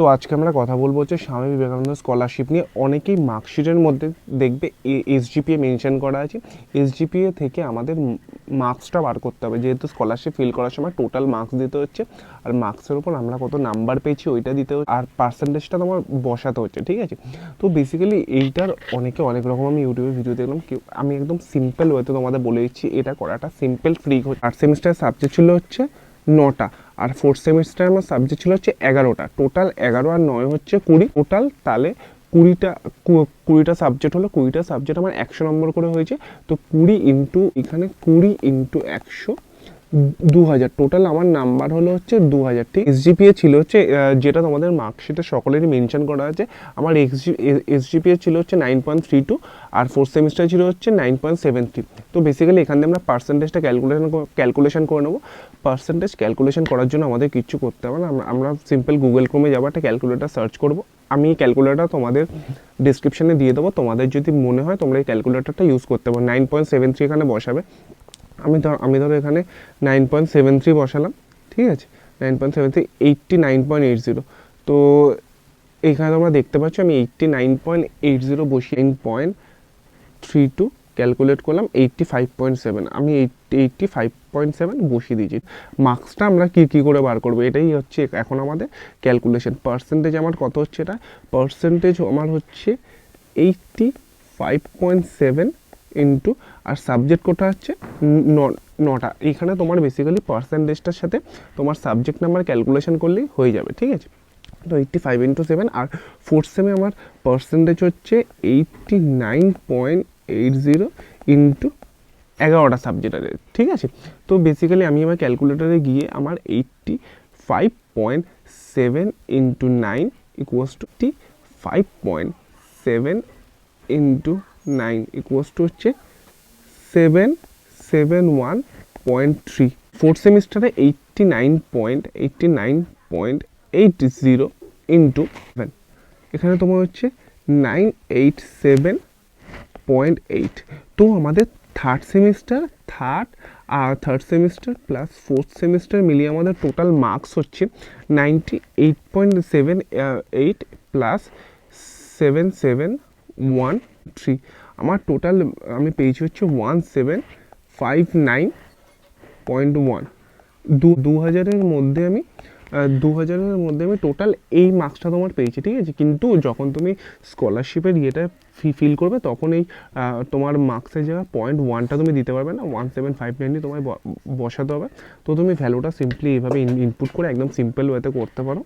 তো আজকে আমরা কথা বলবো হচ্ছে স্বামী বিবেকানন্দ স্কলারশিপ নিয়ে। অনেকেই মার্কশিটের মধ্যে দেখবে এসজিপিএ মেনশন করা আছে। এসজিপিএ থেকে আমাদের মার্কসটা বার করতে হবে, যেহেতু স্কলারশিপ ফিল করার সময় টোটাল মার্কস দিতে হচ্ছে, আর মার্কসের উপর আমরা কত নাম্বার পেয়েছি ওইটা দিতে হচ্ছে, আর পার্সেন্টেজটা তোমার বসাতে হচ্ছে, ঠিক আছে। তো বেসিক্যালি এইটার অনেক রকম আমি ইউটিউবে ভিডিও দেখলাম, আমি একদম সিম্পল ওয়েতে তোমাদের বলে দিচ্ছি এটা করাটা simple free. Third semester subject ছিল হচ্ছে 9টা, আর ফোর্থ সেমিস্টার আমার সাবজেক্ট ছিল হচ্ছে 11টা। টোটাল 11 আর 9 হচ্ছে 20 টোটাল। তাহলে 20টা সাবজেক্ট হলো, 20টা সাবজেক্ট আমার 100 নম্বর করে হয়েছে। তো 20 ইন্টু এখানে 20 ইন্টু 100 2000, টোটাল আমার নাম্বার হলো হচ্ছে 2000। ঠিক, এসজিপিএ ছিল হচ্ছে যেটা তোমাদের মার্কশিটে সকলেরই মেনশন করা আছে, আমার এসজিপিএ ছিল হচ্ছে 9.32, আর ফোর্থ সেমিস্টার ছিল হচ্ছে 9.73। তো বেসিক্যালি এখান থেকে আমরা পার্সেন্টেজটা ক্যালকুলেশন করে নেবো। পার্সেন্টেজ ক্যালকুলেশন করার জন্য আমাদের কিছু করতে হবে না, আমরা সিম্পল গুগল ক্রোমে যাবো, একটা ক্যালকুলেটার সার্চ করবো। আমি এই ক্যালকুলেটার তোমাদের ডিসক্রিপশনে দিয়ে দেবো, তোমাদের যদি মনে হয় তোমরা এই ক্যালকুলেটারটা ইউজ করতে পারো। 9.73 এখানে বসাবে। আমি ধরো এখানে 9.73 বসালাম, ঠিক আছে। 9.73 89.80। তো এখানে তোমরা দেখতে পাচ্ছ আমি 89.80 বসিয়ে 9.32 ক্যালকুলেট করলাম, 85.7, আমি 85.7 বসিয়ে দিয়েছি। মার্কসটা আমরা কী করে বার করবো, এটাই হচ্ছে এখন আমাদের ক্যালকুলেশন। পার্সেন্টেজ আমার কত হচ্ছে, এটা পার্সেন্টেজ আমার হচ্ছে 85.7 ইন্টু, আর সাবজেক্ট কোটা হচ্ছে 9টা। এখানে তোমার বেসিক্যালি পার্সেন্টেজটার সাথে তোমার সাবজেক্ট নাম্বার ক্যালকুলেশন করলেই হয়ে যাবে, ঠিক আছে। তো 85 ইন্টু 7, আর ফোর্থ সেমে আমার পার্সেন্টেজ হচ্ছে 89.80 ইন্টু 11টা সাবজেক্ট আছে, ঠিক আছে। তো বেসিক্যালি আমি আমার ক্যালকুলেটারে গিয়ে আমার 85.7 into 9 equals to 5.7 into 9 equals to হচ্ছে 771.3। ফোর্থ সেমিস্টারে 89.80 ইন্টু 7, এখানে তোমার হচ্ছে 987.8। তো আমাদের third semester plus fourth semester মিলিয়ে আমাদের টোটাল মার্কস হচ্ছে 98.78 প্লাস 7713। আমার টোটাল আমি পেয়েছি হচ্ছে 1759.1। 2000-এর মধ্যে আমি 2000-এর মধ্যে আমি টোটাল এই মার্কসটা তোমার পেয়েছি, ঠিক আছে। কিন্তু যখন তুমি স্কলারশিপের ইয়েটা ফিল করবে, তখন এই তোমার মার্কসের জায়গায় 0.1টা তুমি দিতে পারবে না, 17590 তোমায় বসাতে হবে। তো তুমি ভ্যালুটা সিম্পলি এইভাবে ইনপুট করে একদম সিম্পল ওয়েতে করতে পারো।